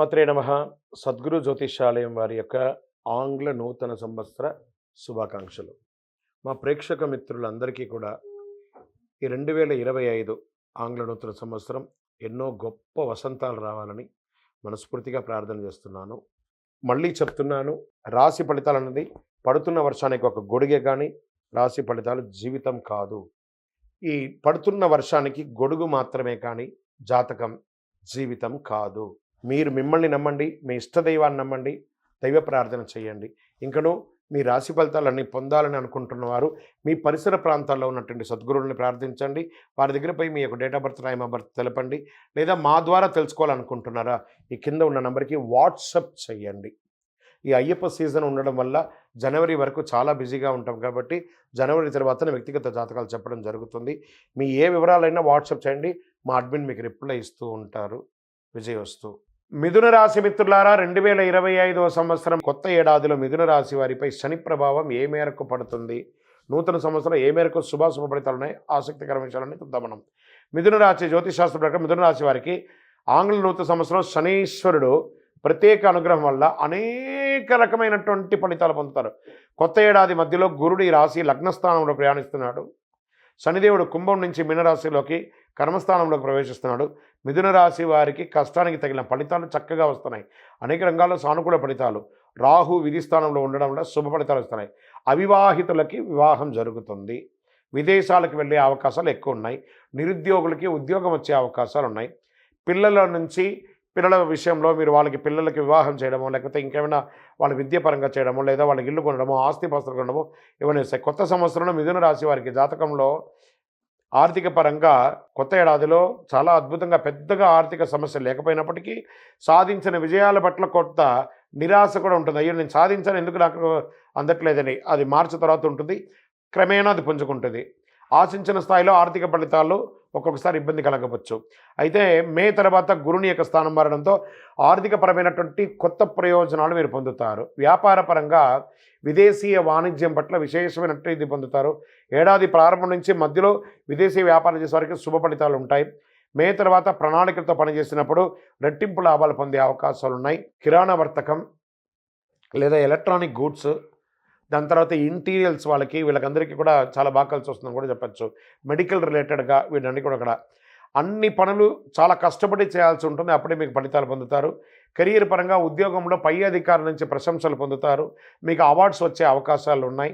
శ్రీమాత్రే నమః. సద్గురు జ్యోతిష్యాలయం వారి యొక్క ఆంగ్ల నూతన సంవత్సర శుభాకాంక్షలు. మా ప్రేక్షక మిత్రులందరికీ కూడా ఈ 2025 ఆంగ్ల నూతన సంవత్సరం ఎన్నో గొప్ప వసంతాలు రావాలని మనస్ఫూర్తిగా ప్రార్థన చేస్తున్నాను. మళ్ళీ చెప్తున్నాను, రాశి ఫలితాలు అన్నది పడుతున్న వర్షానికి ఒక గొడుగే కానీ రాశి ఫలితాలు జీవితం కాదు. ఈ పడుతున్న వర్షానికి గొడుగు మాత్రమే కానీ జాతకం జీవితం కాదు. మీరు మిమ్మల్ని నమ్మండి, మీ ఇష్టదైవాన్ని నమ్మండి, దైవ ప్రార్థన చేయండి. ఇంకనూ మీ రాశి ఫలితాలన్నీ పొందాలని అనుకుంటున్నవారు మీ పరిసర ప్రాంతాల్లో ఉన్నటువంటి సద్గురువుని ప్రార్థించండి. వారి దగ్గర పోయి మీ యొక్క date of birth, time of birth తెలపండి. లేదా మా ద్వారా తెలుసుకోవాలనుకుంటున్నారా, ఈ కింద ఉన్న నెంబర్కి వాట్సప్ చేయండి. ఈ అయ్యప్ప సీజన్ ఉండడం వల్ల జనవరి వరకు చాలా బిజీగా ఉంటాం కాబట్టి జనవరి తర్వాతనే వ్యక్తిగత జాతకాలు చెప్పడం జరుగుతుంది. మీ ఏ వివరాలైనా వాట్సాప్ చేయండి, మా అడ్మిన్ మీకు రిప్లై ఇస్తూ ఉంటారు. విజయవస్తు. మిథున రాశి మిత్రులారా, 2025 సంవత్సరం కొత్త ఏడాదిలో మిథున రాశి వారిపై శని ప్రభావం ఏ మేరకు పడుతుంది, నూతన సంవత్సరం ఏ మేరకు శుభాశుభ ఫలితాలు ఉన్నాయి, ఆసక్తికర విషయాలని చూద్దాం మనం. మిథున రాశి జ్యోతిషాస్త్ర ప్రకారం మిథున రాశి వారికి ఆంగ్ల నూతన సంవత్సరం శనీశ్వరుడు ప్రత్యేక అనుగ్రహం వల్ల అనేక రకమైనటువంటి ఫలితాలు పొందుతారు. కొత్త ఏడాది మధ్యలో గురుడు ఈ రాశి లగ్నస్థానంలో ప్రయాణిస్తున్నాడు. శనిదేవుడు కుంభం నుంచి మీనరాశిలోకి కర్మస్థానంలోకి ప్రవేశిస్తున్నాడు. మిథున రాశి వారికి కష్టానికి తగిన ఫలితాలు చక్కగా వస్తున్నాయి. అనేక రంగాల్లో సానుకూల ఫలితాలు. రాహు విధి స్థానంలో ఉండడం వల్ల శుభ ఫలితాలు వస్తున్నాయి. అవివాహితులకి వివాహం జరుగుతుంది. విదేశాలకు వెళ్ళే అవకాశాలు ఎక్కువ ఉన్నాయి. నిరుద్యోగులకి ఉద్యోగం వచ్చే అవకాశాలు ఉన్నాయి. పిల్లల విషయంలో మీరు పిల్లలకి వివాహం చేయడమో, లేకపోతే ఇంకేమైనా వాళ్ళ విద్యాపరంగా చేయడమో, లేదా వాళ్ళకి ఇల్లు కొనడమో, ఆస్తిపాస్తులు కొనడమో ఇవన్నీ వస్తాయి. కొత్త సంవత్సరంలో మిథున రాశి వారికి జాతకంలో ఆర్థిక పరంగా కొత్త ఏడాదిలో చాలా అద్భుతంగా పెద్దగా ఆర్థిక సమస్యలు లేకపోయినప్పటికీ సాధించిన విజయాల పట్ల కొంత నిరాశ కూడా ఉంటుంది. అయ్యో నేను సాధించాను, ఎందుకు నాకు అందట్లేదని. అది మార్చి తర్వాత ఉంటుంది, క్రమేణా అది పుంజుకుంటుంది. ఆశించిన స్థాయిలో ఆర్థిక ఫలితాలు ఒక్కొక్కసారి ఇబ్బంది కలగవచ్చు. అయితే మే తర్వాత గురుని యొక్క స్థానం మారడంతో ఆర్థికపరమైనటువంటి కొత్త ప్రయోజనాలు మీరు పొందుతారు. వ్యాపార పరంగా విదేశీయ వాణిజ్యం పట్ల విశేషమైనట్టు ఇది పొందుతారు. ఏడాది ప్రారంభం నుంచి మధ్యలో విదేశీ వ్యాపారం చేసే వారికి శుభ ఫలితాలు ఉంటాయి. మే తర్వాత ప్రణాళికలతో పనిచేసినప్పుడు రెట్టింపు లాభాలు పొందే అవకాశాలు ఉన్నాయి. కిరాణా వర్తకం లేదా ఎలక్ట్రానిక్ గూడ్స్, దాని తర్వాత ఇంటీరియల్స్ వీళ్ళకందరికీ కూడా చాలా బాగా కలిసి వస్తుందని కూడా చెప్పచ్చు. మెడికల్ రిలేటెడ్గా వీళ్ళన్నీ కూడా అక్కడ అన్ని పనులు చాలా కష్టపడి చేయాల్సి ఉంటుంది. అప్పుడే మీకు ఫలితాలు పొందుతారు. కెరీర్ పరంగా ఉద్యోగంలో పై అధికారుల నుంచి ప్రశంసలు పొందుతారు. మీకు అవార్డ్స్ వచ్చే అవకాశాలు ఉన్నాయి.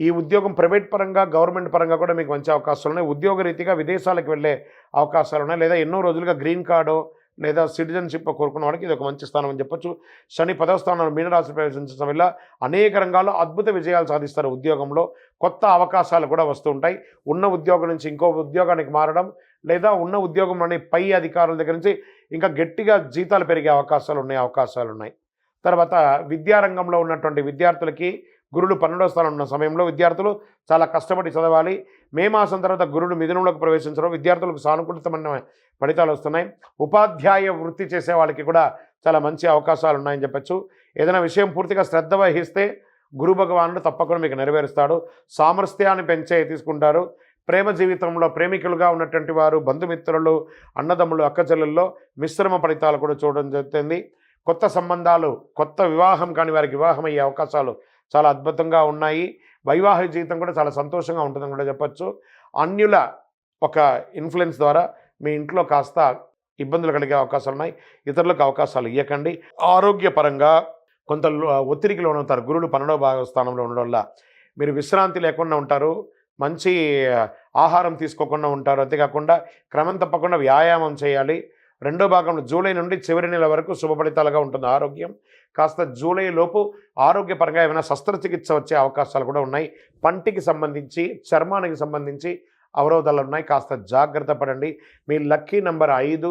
ఈ ఉద్యోగం ప్రైవేట్ పరంగా, గవర్నమెంట్ పరంగా కూడా మీకు మంచి అవకాశాలు ఉన్నాయి. ఉద్యోగ రీతిగా విదేశాలకు వెళ్ళే అవకాశాలు ఉన్నాయి. లేదా ఎన్నో రోజులుగా గ్రీన్ కార్డు లేదా సిటిజన్షిప్ కోరుకున్న వాడికి ఇది ఒక మంచి స్థానం అని చెప్పొచ్చు. శని 10వ స్థానంలో మీనరాశి ప్రవేశించడం వల్ల అనేక రంగాల్లో అద్భుత విజయాలు సాధిస్తారు. ఉద్యోగంలో కొత్త అవకాశాలు కూడా వస్తూ ఉంటాయి. ఉన్న ఉద్యోగం నుంచి ఇంకో ఉద్యోగానికి మారడం, లేదా ఉన్న ఉద్యోగంలోని పై అధికారుల దగ్గర నుంచి ఇంకా గట్టిగా జీతాలు పెరిగే అవకాశాలు ఉన్నాయి. తర్వాత విద్యారంగంలో ఉన్నటువంటి విద్యార్థులకి గురుడు 12వ స్థానంలో ఉన్న సమయంలో విద్యార్థులు చాలా కష్టపడి చదవాలి. మే మాసం తర్వాత గురుడు మిథునంలోకి ప్రవేశించడం విద్యార్థులకు సానుకూలితమైన ఫలితాలు వస్తున్నాయి. ఉపాధ్యాయ వృత్తి చేసే వాళ్ళకి కూడా చాలా మంచి అవకాశాలు ఉన్నాయని చెప్పచ్చు. ఏదైనా విషయం పూర్తిగా శ్రద్ధ వహిస్తే గురు భగవానుడు తప్పకుండా మీకు నెరవేరుస్తాడు. సామర్థ్యాన్ని తీసుకుంటారు. ప్రేమ జీవితంలో ప్రేమికులుగా ఉన్నటువంటి వారు, బంధుమిత్రులు, అన్నదమ్ములు, అక్కచెల్లెల్లో మిశ్రమ ఫలితాలు కూడా చూడడం జరుగుతుంది. కొత్త సంబంధాలు, కొత్త వివాహం కాని వారికి వివాహం అయ్యే అవకాశాలు చాలా అద్భుతంగా ఉన్నాయి. వైవాహిక జీవితం కూడా చాలా సంతోషంగా ఉంటుందని కూడా చెప్పచ్చు. అన్యుల ఒక ఇన్ఫ్లుయెన్స్ ద్వారా మీ ఇంట్లో కాస్త ఇబ్బందులు కలిగే అవకాశాలు ఉన్నాయి. ఇతరులకు అవకాశాలు ఇవ్వకండి. ఆరోగ్యపరంగా కొంత ఒత్తిడికి లోనవుతారు. గురుడు 12వ స్థానంలో ఉండడం వల్ల మీరు విశ్రాంతి లేకుండా ఉంటారు. మంచి ఆహారం తీసుకోకుండా ఉంటారు. అంతేకాకుండా క్రమం తప్పకుండా వ్యాయామం చేయాలి. రెండో భాగంలో జూలై నుండి చివరి నెల వరకు శుభ ఫలితాలుగా ఉంటుంది ఆరోగ్యం. కాస్త జూలై లోపు ఆరోగ్యపరంగా ఏమైనా శస్త్రచికిత్స వచ్చే అవకాశాలు కూడా ఉన్నాయి. పంటికి సంబంధించి, చర్మానికి సంబంధించి అవరోధాలు ఉన్నాయి. కాస్త జాగ్రత్త పడండి. మీ లక్కీ నెంబర్ 5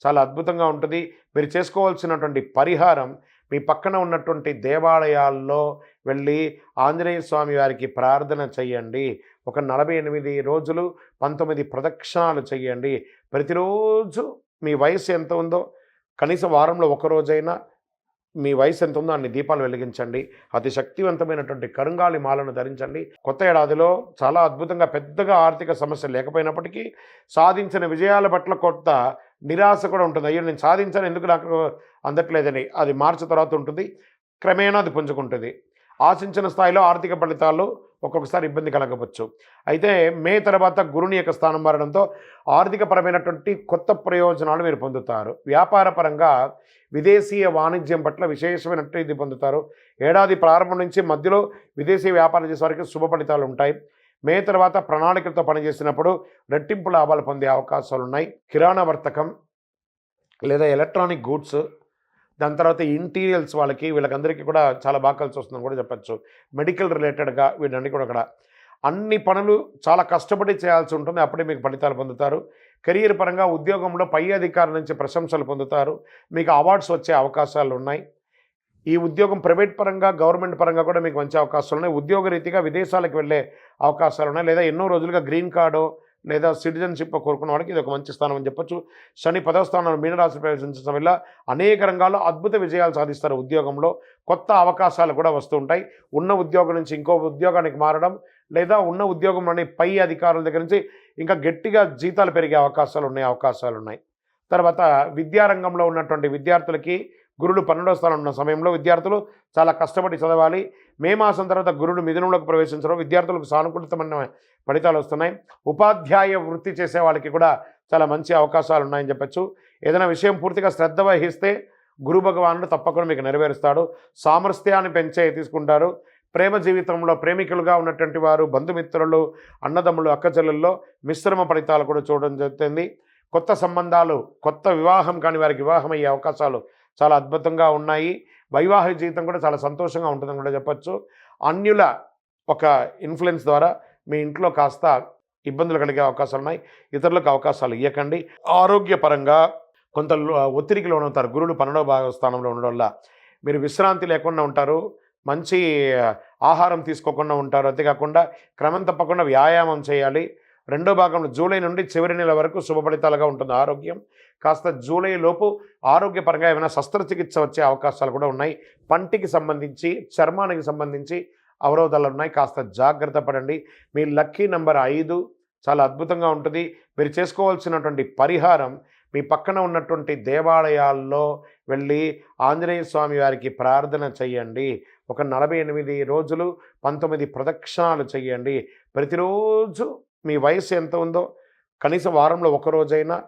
చాలా అద్భుతంగా ఉంటుంది. మీరు చేసుకోవాల్సినటువంటి పరిహారం, మీ పక్కన ఉన్నటువంటి దేవాలయాల్లో వెళ్ళి ఆంజనేయ స్వామి వారికి ప్రార్థన చేయండి. ఒక 48 రోజులు 19 ప్రదక్షిణాలు చేయండి. ప్రతిరోజు మీ వయసు ఎంత ఉందో కనీసం వారంలో ఒక రోజైనా మీ వయసు ఎంత ఉందో అన్ని దీపాలు వెలిగించండి. అతి శక్తివంతమైనటువంటి కరుంగాలి మాలను ధరించండి. కొత్త ఏడాదిలో చాలా అద్భుతంగా పెద్దగా ఆర్థిక సమస్యలు లేకపోయినప్పటికీ సాధించిన విజయాల పట్ల కొత్త నిరాశ కూడా ఉంటుంది. అయ్యో నేను సాధించాను ఎందుకు నాకు అందట్లేదని. అది మార్చి తర్వాత ఉంటుంది, క్రమేణా అది పుంజుకుంటుంది. ఆశించిన స్థాయిలో ఆర్థిక ఫలితాలు ఒక్కొక్కసారి ఇబ్బంది కలగవచ్చు. అయితే మే తర్వాత గురుని యొక్క స్థానం మారడంతో ఆర్థికపరమైనటువంటి కొత్త ప్రయోజనాలు మీరు పొందుతారు. వ్యాపార పరంగా విదేశీయ వాణిజ్యం పట్ల విశేషమైనట్టు ఇది పొందుతారు. ఏడాది ప్రారంభం నుంచి మధ్యలో విదేశీ వ్యాపారం చేసే వారికి శుభ ఫలితాలు ఉంటాయి. మే తర్వాత ప్రణాళికలతో పనిచేసినప్పుడు రెట్టింపు లాభాలు పొందే అవకాశాలు ఉన్నాయి. కిరాణా వర్తకం లేదా ఎలక్ట్రానిక్ గూడ్స్, దాని తర్వాత ఇంటీరియల్స్ వీళ్ళకందరికీ కూడా చాలా బాగా కలిసి వస్తుందని కూడా చెప్పచ్చు. మెడికల్ రిలేటెడ్గా వీటన్ని కూడా అక్కడ అన్ని పనులు చాలా కష్టపడి చేయాల్సి ఉంటుంది, అప్పుడే మీకు ఫలితాలు పొందుతారు. కెరీర్ పరంగా ఉద్యోగంలో పై అధికారుల నుంచి ప్రశంసలు పొందుతారు, మీకు అవార్డ్స్ వచ్చే అవకాశాలు ఉన్నాయి. ఈ ఉద్యోగం ప్రైవేట్ పరంగా గవర్నమెంట్ పరంగా కూడా మీకు మంచి అవకాశాలు ఉన్నాయి. ఉద్యోగ రీతిగా విదేశాలకు వెళ్ళే అవకాశాలు ఉన్నాయి, లేదా ఎన్నో రోజులుగా గ్రీన్ కార్డు లేదా సిటిజన్షిప్ కోరుకున్న వాడికి ఇది ఒక మంచి స్థానం అని చెప్పొచ్చు. శని 10వ స్థానంలో మీనరాశి ప్రవేశించడం వల్ల అనేక రంగాల్లో అద్భుత విజయాలు సాధిస్తారు. ఉద్యోగంలో కొత్త అవకాశాలు కూడా వస్తూ ఉంటాయి. ఉన్న ఉద్యోగం నుంచి ఇంకో ఉద్యోగానికి మారడం, లేదా ఉన్న ఉద్యోగంలోని పై అధికారుల దగ్గర నుంచి ఇంకా గట్టిగా జీతాలు పెరిగే అవకాశాలు ఉన్నాయి. తర్వాత విద్యారంగంలో ఉన్నటువంటి విద్యార్థులకి గురుడు 12వ స్థానం ఉన్న సమయంలో విద్యార్థులు చాలా కష్టపడి చదవాలి. మే మాసం తర్వాత గురుడు మిథునంలోకి ప్రవేశించడం విద్యార్థులకు సానుకూలితమైన ఫలితాలు వస్తున్నాయి. ఉపాధ్యాయ వృత్తి చేసే వాళ్ళకి కూడా చాలా మంచి అవకాశాలు ఉన్నాయని చెప్పచ్చు. ఏదైనా విషయం పూర్తిగా శ్రద్ధ వహిస్తే గురు భగవానుడు తప్పకుండా మీకు నెరవేరుస్తాడు. సామర్థ్యాన్ని తీసుకుంటారు. ప్రేమ జీవితంలో ప్రేమికులుగా ఉన్నటువంటి వారు, బంధుమిత్రులు, అన్నదమ్ములు, అక్కచెల్లెల్లో మిశ్రమ ఫలితాలు కూడా చూడడం జరుగుతుంది. కొత్త సంబంధాలు, కొత్త వివాహం కాని వారికి వివాహం అయ్యే అవకాశాలు చాలా అద్భుతంగా ఉన్నాయి. వైవాహిక జీవితం కూడా చాలా సంతోషంగా ఉంటుందని కూడా చెప్పచ్చు. అన్యుల ఒక ఇన్ఫ్లుయెన్స్ ద్వారా మీ ఇంట్లో కాస్త ఇబ్బందులు కలిగే అవకాశాలు ఉన్నాయి. ఇతరులకు అవకాశాలు ఇవ్వకండి. ఆరోగ్యపరంగా కొంత ఒత్తిడికి లోనవుతారు. గురుడు 12వ స్థానంలో ఉండడం వల్ల మీరు విశ్రాంతి లేకుండా ఉంటారు, మంచి ఆహారం తీసుకోకుండా ఉంటారు. అంతేకాకుండా క్రమం తప్పకుండా వ్యాయామం చేయాలి. 2వ భాగంలో జూలై నుండి చివరి నెల వరకు శుభ ఫలితాలుగా ఉంటుంది. ఆరోగ్యం కాస్త జూలై లోపు ఆరోగ్యపరంగా ఏమైనా శస్త్రచికిత్స వచ్చే అవకాశాలు కూడా ఉన్నాయి. పంటికి సంబంధించి, చర్మానికి సంబంధించి అవరోధాలు ఉన్నాయి, కాస్త జాగ్రత్త పడండి. మీ లక్కీ నెంబర్ 5 చాలా అద్భుతంగా ఉంటుంది. మీరు చేసుకోవాల్సినటువంటి పరిహారం మీ పక్కన ఉన్నటువంటి దేవాలయాల్లో వెళ్ళి ఆంజనేయ స్వామి వారికి ప్రార్థన చేయండి. ఒక 48 రోజులు 19 ప్రదక్షిణాలు చేయండి. ప్రతిరోజు మీ వయసు ఎంత ఉందో కనీసం వారంలో ఒక రోజైనా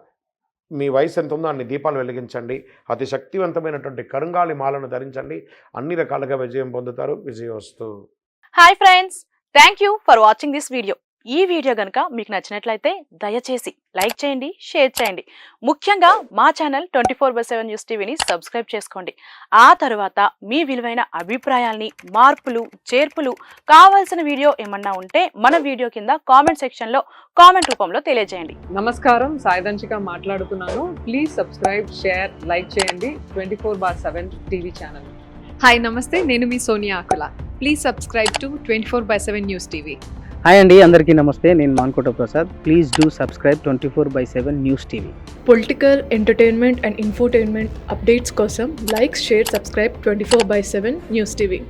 మీ వయసు ఎంత ఉందో అన్ని దీపాలు వెలిగించండి. అతి శక్తివంతమైనటువంటి కరుంగాలి మాలను ధరించండి. అన్ని రకాలుగా విజయం పొందుతారు. విజయోస్తు. Hi friends, thank you for watching this video. ఈ వీడియో కనుక మీకు నచ్చినట్లయితే దయచేసి లైక్ చేయండి, షేర్ చేయండి. ముఖ్యంగా మా ఛానల్ 24/7 న్యూస్ టీవీని సబ్స్క్రైబ్ చేసుకోండి. ఆ తర్వాత మీ విలువైన అభిప్రాయాల్ని, మార్పులు, చేర్పులు, కావాల్సిన వీడియో ఏమన్నా ఉంటే మన వీడియో కింద కామెంట్ సెక్షన్లో కామెంట్ రూపంలో తెలియజేయండి. నమస్కారం, సాయిదంచిక మాట్లాడుతున్నాను. ప్లీజ్ సబ్స్క్రైబ్, షేర్, లైక్ చేయండి 24/7 టీవీ ఛానల్. హాయ్ నమస్తే, నేను మీ Sonia Akula. Please subscribe to 24/7 news TV. Hi అండి, అందరికీ నమస్తే. నేను Mankota Prasad. Please do subscribe 24/7 news TV. Political, entertainment and infotainment updates కోసం like, share, subscribe 24/7 news TV.